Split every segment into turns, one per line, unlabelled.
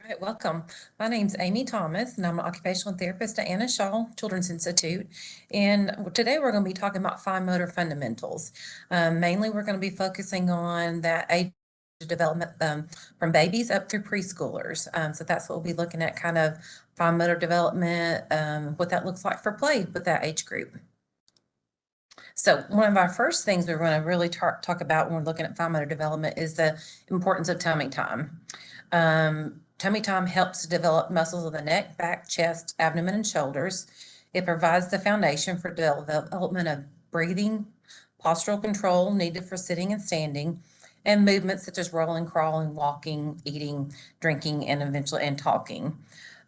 All right, welcome. My name's Amy Thomas, and I'm an occupational therapist at Anna Shaw Children's Institute. And today we're going to be talking about fine motor fundamentals. Mainly, we're going to be focusing on that age development from babies up through preschoolers. So that's what we'll be looking at, kind of fine motor development, what that looks like for play with that age group. So one of our first things we're going to really talk about when we're looking at fine motor development is the importance of tummy time. Tummy time helps to develop muscles of the neck, back, chest, abdomen, and shoulders. It provides the foundation for development of breathing, postural control needed for sitting and standing, and movements such as rolling, crawling, walking, eating, drinking, and eventually talking.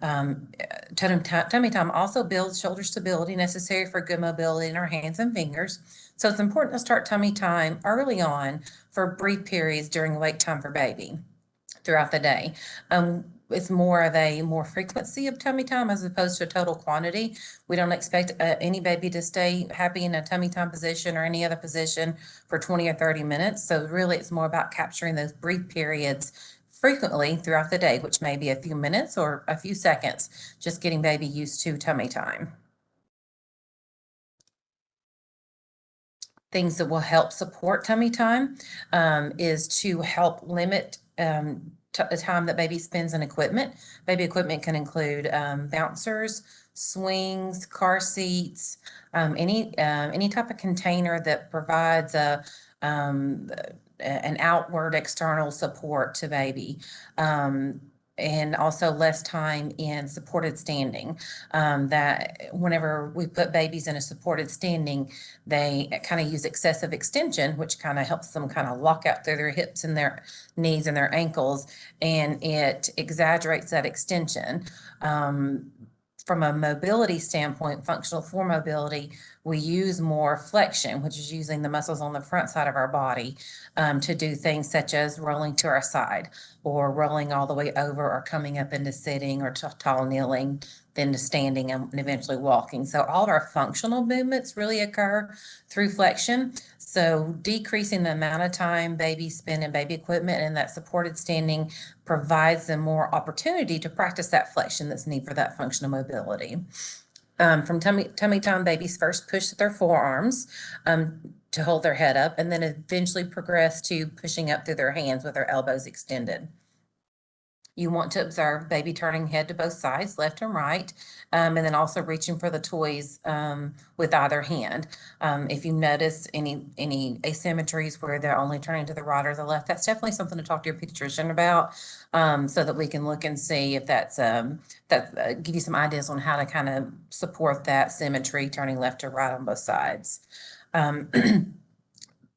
Tummy time also builds shoulder stability necessary for good mobility in our hands and fingers. So it's important to start tummy time early on for brief periods during wake time for baby throughout the day. It's more of a more frequency of tummy time as opposed to a total quantity. We don't expect any baby to stay happy in a tummy time position or any other position for 20 or 30 minutes. So really it's more about capturing those brief periods frequently throughout the day, which may be a few minutes or a few seconds, just getting baby used to tummy time. Things that will help support tummy time is to help limit the time that baby spends in equipment. Baby equipment can include bouncers, swings, car seats, any type of container that provides an outward external support to baby. And also less time in supported standing. That whenever we put babies in a supported standing, they kind of use excessive extension, which kind of helps them kind of lock out through their hips and their knees and their ankles, and it exaggerates that extension. From a mobility standpoint, functional for mobility, we use more flexion, which is using the muscles on the front side of our body to do things such as rolling to our side or rolling all the way over or coming up into sitting or tall kneeling, then to standing and eventually walking. So all of our functional movements really occur through flexion. So decreasing the amount of time babies spend in baby equipment and that supported standing provides them more opportunity to practice that flexion that's needed for that functional mobility. From tummy time, babies first push their forearms to hold their head up and then eventually progress to pushing up through their hands with their elbows extended. You want to observe baby turning head to both sides, left and right, and then also reaching for the toys with either hand. If you notice any asymmetries where they're only turning to the right or the left, that's definitely something to talk to your pediatrician about, so that we can look and see if that's give you some ideas on how to kind of support that symmetry, turning left to right on both sides.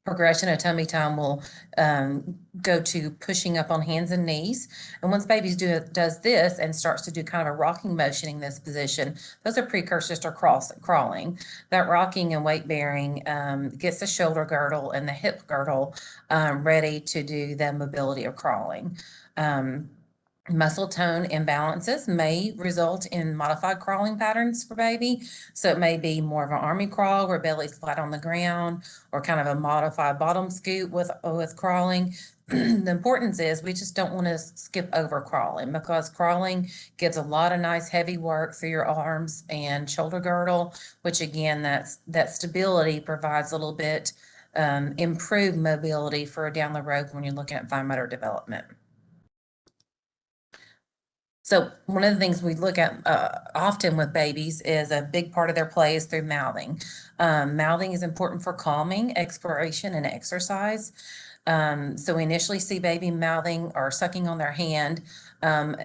Progression of tummy time will go to pushing up on hands and knees. And once babies does this and starts to do kind of a rocking motion in this position, those are precursors to crawling. That rocking and weight bearing gets the shoulder girdle and the hip girdle ready to do the mobility of crawling. Muscle tone imbalances may result in modified crawling patterns for baby. So it may be more of an army crawl where belly's flat on the ground, or kind of a modified bottom scoot with crawling. The importance is we just don't want to skip over crawling, because crawling gives a lot of nice heavy work through your arms and shoulder girdle, which again, that stability provides a little bit improved mobility for down the road when you're looking at fine motor development. So one of the things we look at often with babies is a big part of their play is through mouthing. Mouthing is important for calming, exploration, and exercise. So we initially see baby mouthing or sucking on their hand, and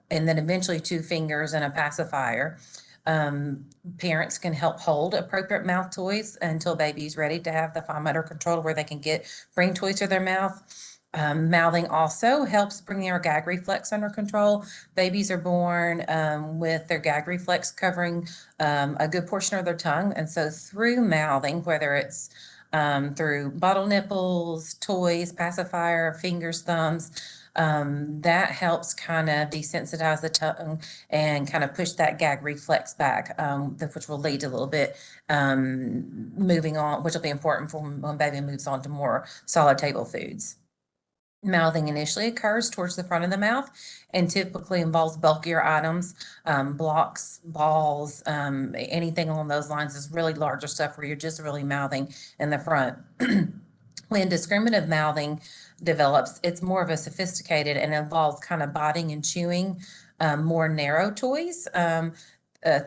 then eventually 2 fingers and a pacifier. Parents can help hold appropriate mouth toys until baby's ready to have the fine motor control where they can bring toys to their mouth. Mouthing also helps bring their gag reflex under control. Babies are born with their gag reflex covering a good portion of their tongue. And so through mouthing, whether it's through bottle nipples, toys, pacifier, fingers, thumbs, that helps kind of desensitize the tongue and kind of push that gag reflex back, which will lead to a little bit moving on, which will be important for when baby moves on to more solid table foods. Mouthing initially occurs towards the front of the mouth and typically involves bulkier items, blocks, balls, anything along those lines is really larger stuff where you're just really mouthing in the front. When discriminative mouthing develops, it's more of a sophisticated and involves kind of biting and chewing, more narrow toys.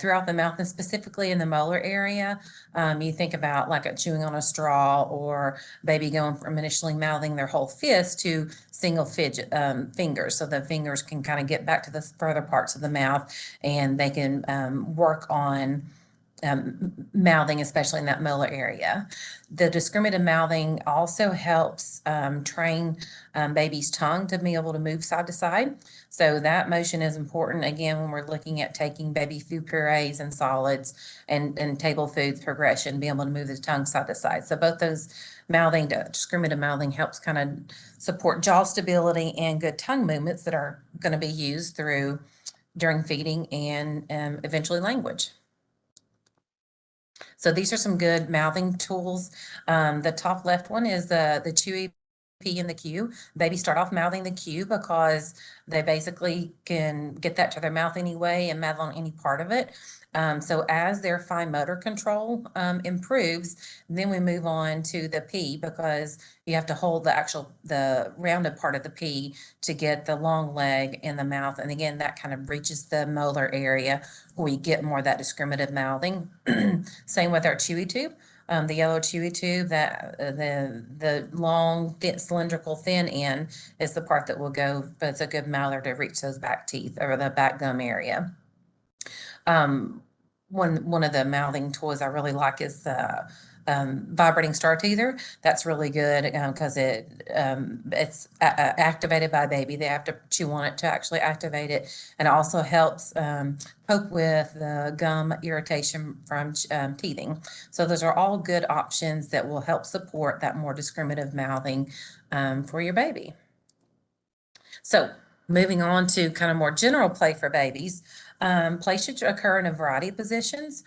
Throughout the mouth and specifically in the molar area. You think about like a chewing on a straw or baby going from initially mouthing their whole fist to single fidget fingers. So the fingers can kind of get back to the further parts of the mouth and they can work on mouthing, especially in that molar area. The discriminative mouthing also helps train baby's tongue to be able to move side to side. So that motion is important, again, when we're looking at taking baby food purees and solids and table foods progression, being able to move the tongue side to side. So both those mouthing, discriminative mouthing helps kind of support jaw stability and good tongue movements that are going to be used during feeding and eventually language. So these are some good mouthing tools. The top left one is the Chewy P and the Q. Babies start off mouthing the Q because they basically can get that to their mouth anyway and mouth on any part of it. So as their fine motor control improves, then we move on to the P because you have to hold the rounded part of the P to get the long leg in the mouth. And again, that kind of reaches the molar area where you get more of that discriminative mouthing. Same with our Chewy tube. The yellow chewy tube, that the long, thin, cylindrical, thin end is the part that will go, but it's a good mouther to reach those back teeth or the back gum area. One of the mouthing toys I really like is the vibrating star teether. That's really good because it's activated by baby. They have to chew on it to actually activate it, and it also helps cope with the gum irritation from teething. So those are all good options that will help support that more discriminative mouthing for your baby. So moving on to kind of more general play for babies. Play should occur in a variety of positions.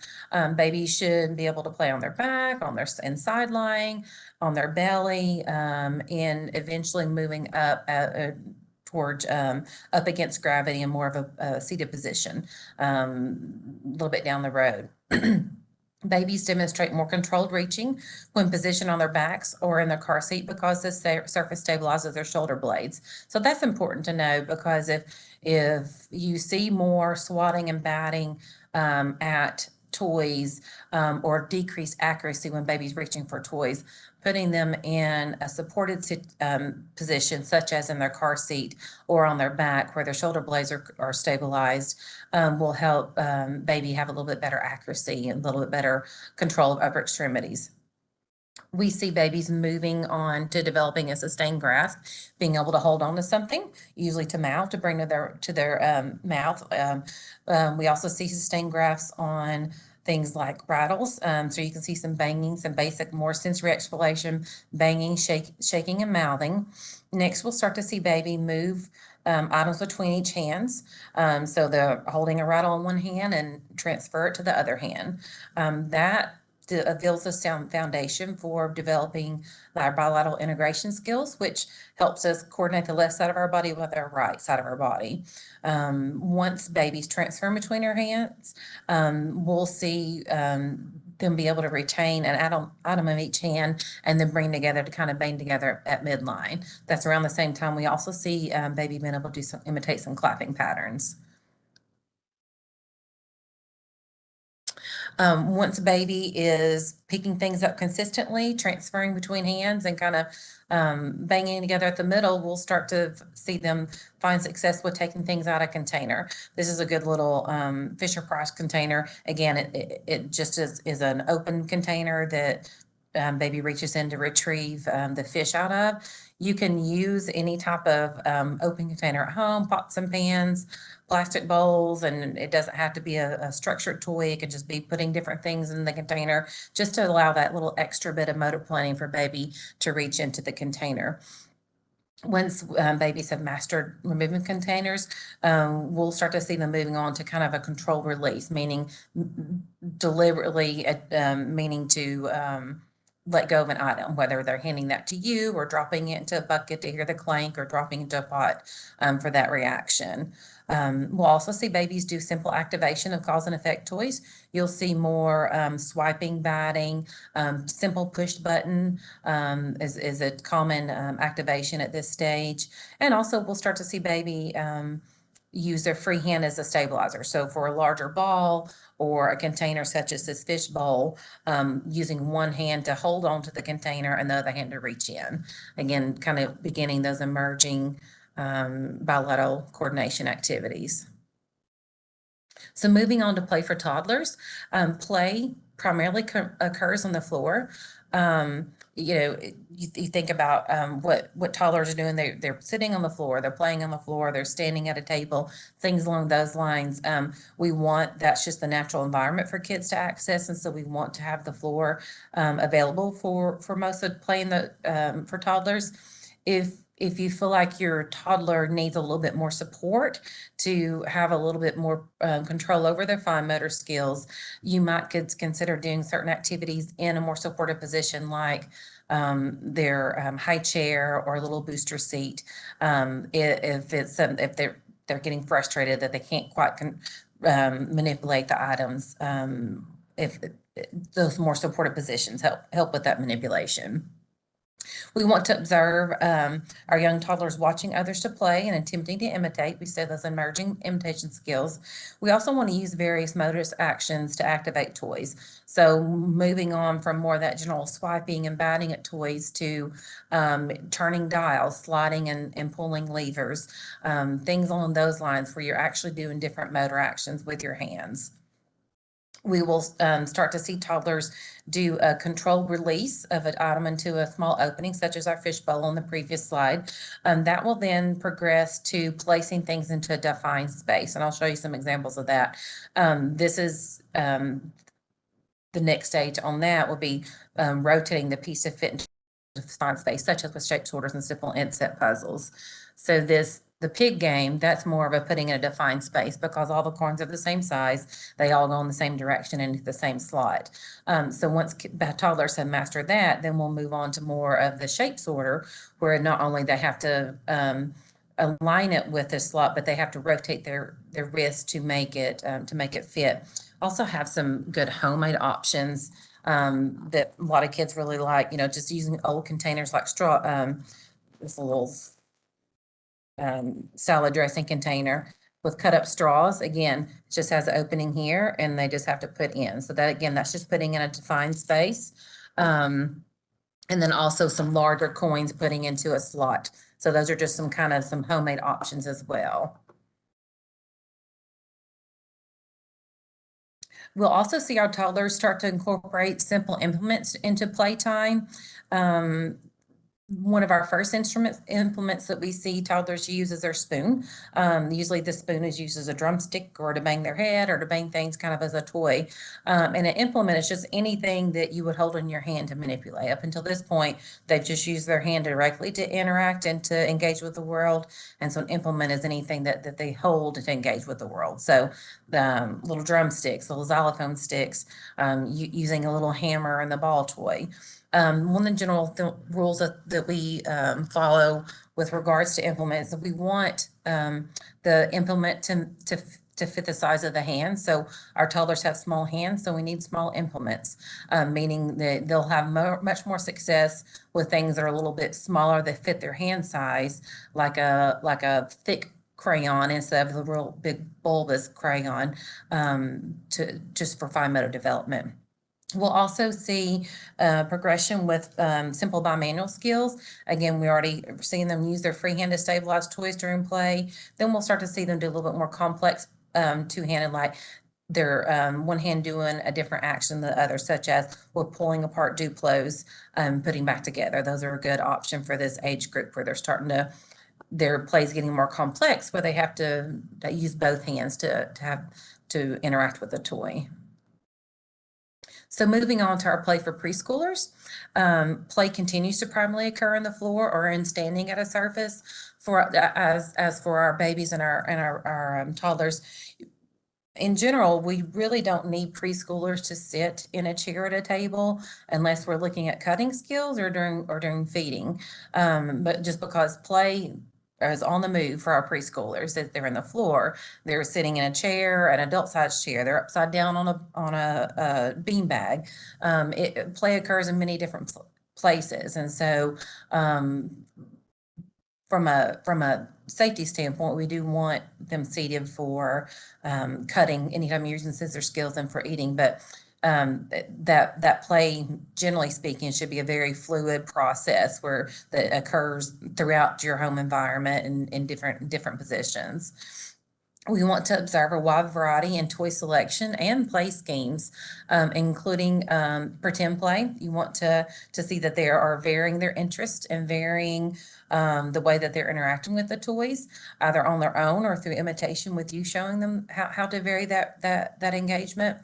Babies should be able to play on their back, on their inside lying, on their belly, and eventually moving up towards up against gravity and more of a seated position a little bit down the road. Babies demonstrate more controlled reaching when positioned on their backs or in their car seat because the surface stabilizes their shoulder blades. So that's important to know because if you see more swatting and batting at toys or decreased accuracy when baby's reaching for toys, putting them in a supported position, such as in their car seat or on their back where their shoulder blades are stabilized, will help baby have a little bit better accuracy and a little bit better control of upper extremities. We see babies moving on to developing a sustained grasp, being able to hold on to something, usually to mouth, to bring to their mouth. We also see sustained grasps on things like rattles. So you can see some banging, some basic, more sensory exploration, banging, shaking, and mouthing. Next, we'll start to see baby move items between each hands. So they're holding a rattle in one hand and transfer it to the other hand. That builds a sound foundation for developing our bilateral integration skills, which helps us coordinate the left side of our body with our right side of our body. Once babies transfer between our hands, we'll see them be able to retain an item of each hand and then bring together to kind of bang together at midline. That's around the same time we also see baby being able to imitate some clapping patterns. Once a baby is picking things up consistently, transferring between hands and kind of banging together at the middle, we'll start to see them find success with taking things out of container. This is a good little Fisher-Price container. Again, it just is an open container that baby reaches in to retrieve the fish out of. You can use any type of open container at home, pots and pans, plastic bowls, and it doesn't have to be a structured toy. It could just be putting different things in the container just to allow that little extra bit of motor planning for baby to reach into the container. Once babies have mastered removing containers, we'll start to see them moving on to kind of a controlled release, meaning deliberately, meaning to let go of an item, whether they're handing that to you or dropping it into a bucket to hear the clank or dropping into a pot for that reaction. We'll also see babies do simple activation of cause and effect toys. You'll see more swiping, batting, simple push button is a common activation at this stage. And also we'll start to see baby use their free hand as a stabilizer. So for a larger ball or a container such as this fish bowl, using one hand to hold on to the container and the other hand to reach in. Again, kind of beginning those emerging bilateral coordination activities. So moving on to play for toddlers, play primarily occurs on the floor. You think about what toddlers are doing. They're sitting on the floor, they're playing on the floor, they're standing at a table, things along those lines. That's just the natural environment for kids to access, and so we want to have the floor available for most of playing for toddlers. If you feel like your toddler needs a little bit more support to have a little bit more control over their fine motor skills, you might consider doing certain activities in a more supportive position, like their high chair or a little booster seat. If they're getting frustrated that they can't quite manipulate the items, if those more supportive positions help with that manipulation. We want to observe our young toddlers watching others to play and attempting to imitate. We say those emerging imitation skills. We also want to use various motor actions to activate toys. So moving on from more of that general swiping and batting at toys to turning dials, sliding and pulling levers, things along those lines where you're actually doing different motor actions with your hands. We will start to see toddlers do a controlled release of an item into a small opening, such as our fish bowl on the previous slide. That will then progress to placing things into a defined space, and I'll show you some examples of that. This is the next stage on that will be rotating the piece to fit into a defined space, such as with shape sorters and simple inset puzzles. So the pig game, that's more of a putting in a defined space because all the coins are the same size. They all go in the same direction into the same slot. So once toddlers have mastered that, then we'll move on to more of the shape sorter, where not only they have to align it with the slot, but they have to rotate their wrist to make it fit. Also have some good homemade options that a lot of kids really like. Just using old containers like straw. This little salad dressing container with cut up straws. Again, it just has an opening here and they just have to put in. So that, again, that's just putting in a defined space. And then also some larger coins putting into a slot. So those are just some homemade options as well. We'll also see our toddlers start to incorporate simple implements into playtime. One of our first implements that we see toddlers use is their spoon. Usually the spoon is used as a drumstick or to bang their head or to bang things kind of as a toy. And an implement is just anything that you would hold in your hand to manipulate. Up until this point, they've just used their hand directly to interact and to engage with the world. And so an implement is anything that they hold to engage with the world. So the little drumsticks, little xylophone sticks, using a little hammer and the ball toy. One of the general rules that we follow with regards to implements, that we want the implement to fit the size of the hand. So our toddlers have small hands, so we need small implements, meaning that they'll have much more success with things that are a little bit smaller that fit their hand size, like a thick crayon instead of the real big bulbous crayon, just for fine motor development. We'll also see progression with simple bimanual skills. Again, we already seeing them use their free hand to stabilize toys during play. Then we'll start to see them do a little bit more complex two-handed, like their one hand doing a different action than the other, such as we're pulling apart Duplos, putting back together. Those are a good option for this age group where their play's getting more complex, where they have to use both hands to interact with the toy. So moving on to our play for preschoolers, play continues to primarily occur on the floor or in standing at a surface. As for our babies and our toddlers, in general, we really don't need preschoolers to sit in a chair at a table unless we're looking at cutting skills or during feeding. But just because play is on the move for our preschoolers, if they're in the floor, they're sitting in a chair, an adult-sized chair, they're upside down on a bean bag. Play occurs in many different places, and so from a safety standpoint, we do want them seated for cutting anytime you're using scissor skills and for eating, but that play, generally speaking, should be a very fluid process where that occurs throughout your home environment and in different positions. We want to observe a wide variety in toy selection and play schemes, including pretend play. You want to see that they are varying their interest and varying the way that they're interacting with the toys, either on their own or through imitation with you showing them how to vary that engagement.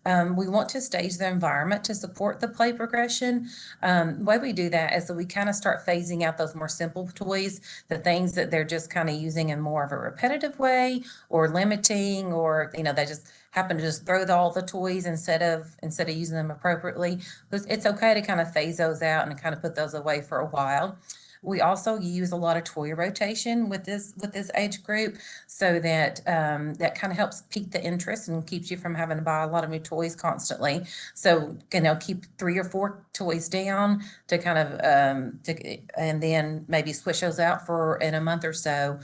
We want to stage the environment to support the play progression. The way we do that is that we kind of start phasing out those more simple toys, the things that they're just kind of using in more of a repetitive way or limiting, or, they just happen to just throw all the toys instead of using them appropriately. It's okay to kind of phase those out and kind of put those away for a while. We also use a lot of toy rotation with this age group, so that that kind of helps pique the interest and keeps you from having to buy a lot of new toys constantly. So, keep 3 or 4 toys down to kind of and then maybe switch those out for in a month or so.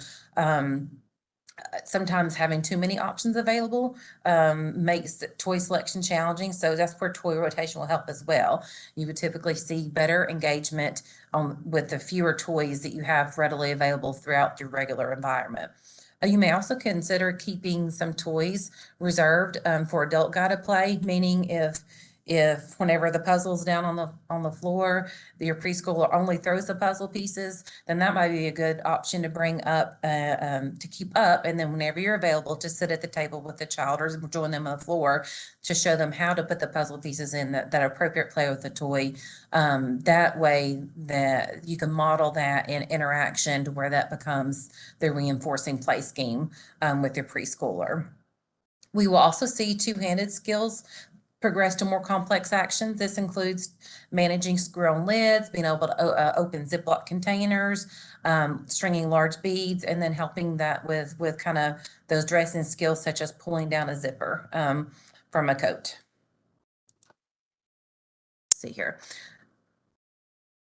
Sometimes having too many options available makes the toy selection challenging. So that's where toy rotation will help as well. You would typically see better engagement with the fewer toys that you have readily available throughout your regular environment. You may also consider keeping some toys reserved for adult guided play, meaning if whenever the puzzle's down on the floor, your preschooler only throws the puzzle pieces, then that might be a good option to bring up to keep up. And then whenever you're available, to sit at the table with the child or join them on the floor to show them how to put the puzzle pieces in that appropriate play with the toy. That way that you can model that in interaction to where that becomes the reinforcing play scheme with your preschooler. We will also see two-handed skills progress to more complex actions. This includes managing screw-on lids, being able to open Ziploc containers, stringing large beads, and then helping that with kind of those dressing skills such as pulling down a zipper from a coat. Let's see here.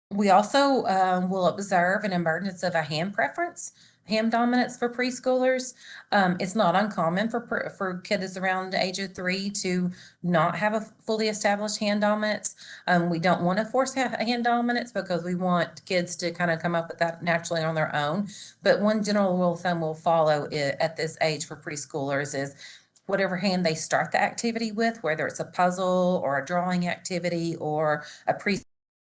We also will observe an emergence of a hand preference, hand dominance for preschoolers. It's not uncommon for kids around the age of 3 to not have a fully established hand dominance. We don't want to force hand dominance because we want kids to kind of come up with that naturally on their own. But one general rule of thumb we'll follow at this age for preschoolers is whatever hand they start the activity with, whether it's a puzzle or a drawing activity or a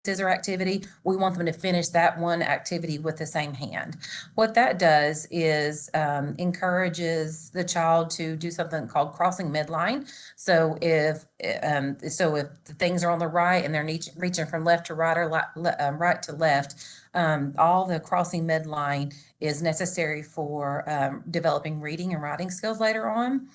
scissor activity, we want them to finish that one activity with the same hand. What that does is encourages the child to do something called crossing midline. So if the things are on the right and they're reaching from left to right or right to left, all the crossing midline is necessary for developing reading and writing skills later on.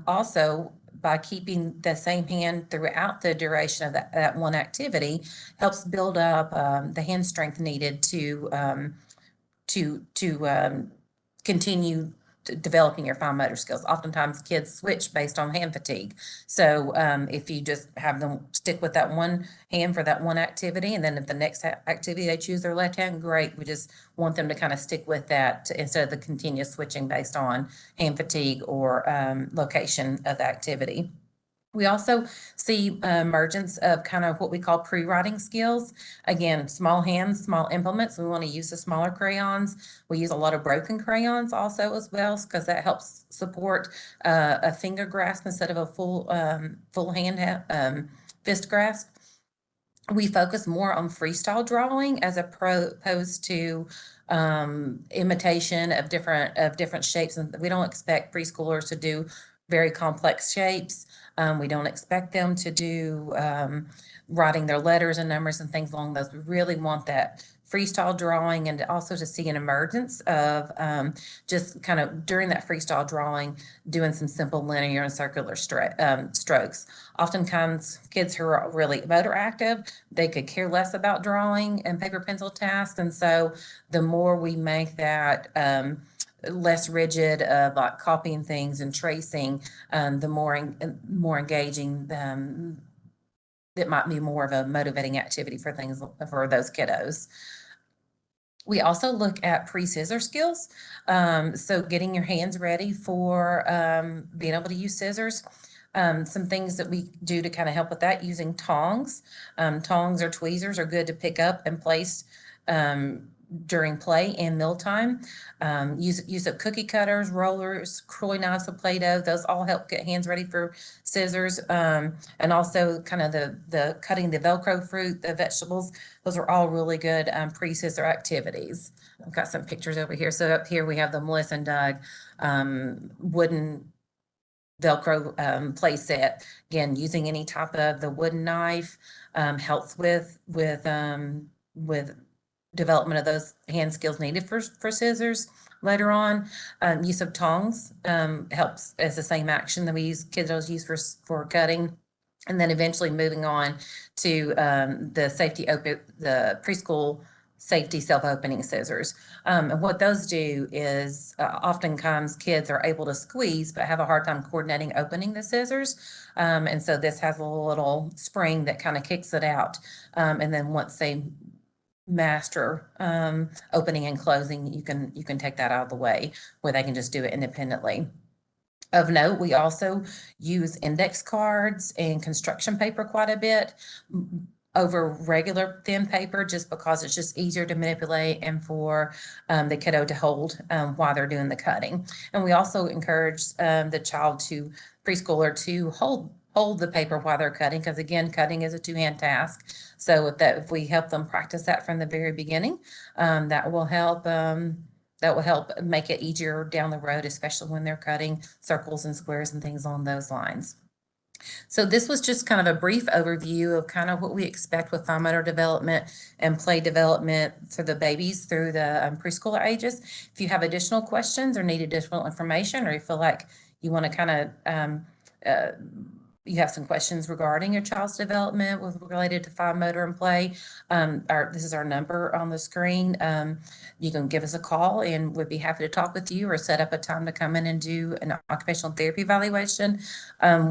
Also, by keeping the same hand throughout the duration of that one activity, helps build up the hand strength needed to continue developing your fine motor skills. Oftentimes kids switch based on hand fatigue. So if you just have them stick with that one hand for that one activity, and then if the next activity they choose their left hand, great. We just want them to kind of stick with that instead of the continuous switching based on hand fatigue or location of the activity. We also see emergence of kind of what we call pre-writing skills. Again, small hands, small implements. We want to use the smaller crayons. We use a lot of broken crayons also as well, because that helps support a finger grasp instead of a full hand fist grasp. We focus more on freestyle drawing as opposed to imitation of different shapes, and we don't expect preschoolers to do very complex shapes. We don't expect them to do writing their letters and numbers and things along those. We really want that freestyle drawing and also to see an emergence of just kind of during that freestyle drawing, doing some simple linear and circular strokes. Oftentimes, kids who are really motor active, they could care less about drawing and paper pencil tasks. And so the more we make that less rigid, like copying things and tracing, the more engaging it might be more of a motivating activity for for those kiddos. We also look at pre-scissor skills. So getting your hands ready for being able to use scissors. Some things that we do to kind of help with that, using tongs. Tongs or tweezers are good to pick up and place during play and mealtime. Use of cookie cutters, rollers, Croy knives with Play-Doh. Those all help get hands ready for scissors. And also kind of the cutting the Velcro fruit, the vegetables. Those are all really good pre-scissor activities. I've got some pictures over here. So up here we have the Melissa and Doug wooden Velcro play set. Again, using any type of the wooden knife helps with development of those hand skills needed for scissors later on. Use of tongs helps as the same action that kiddos use for cutting. And then eventually moving on to the preschool safety self-opening scissors. And what those do is oftentimes kids are able to squeeze but have a hard time coordinating opening the scissors. And so this has a little spring that kind of kicks it out. And then once they master opening and closing, you can take that out of the way where they can just do it independently. Of note, we also use index cards and construction paper quite a bit over regular thin paper, just because it's just easier to manipulate and for the kiddo to hold while they're doing the cutting. And we also encourage the preschooler to hold the paper while they're cutting, because again, cutting is a two-hand task. So if we help them practice that from the very beginning, that will help make it easier down the road, especially when they're cutting circles and squares and things along those lines. So this was just kind of a brief overview of kind of what we expect with fine motor development and play development for the babies through the preschooler ages. If you have additional questions or need additional information, or you feel like you want to kind of you have some questions regarding your child's development related to fine motor and play, this is our number on the screen. You can give us a call and we'd be happy to talk with you or set up a time to come in and do an occupational therapy evaluation.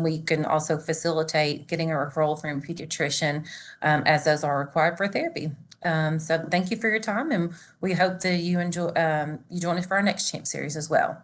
We can also facilitate getting a referral from a pediatrician as those are required for therapy. So thank you for your time, and we hope that you join us for our next CHAMP series as well.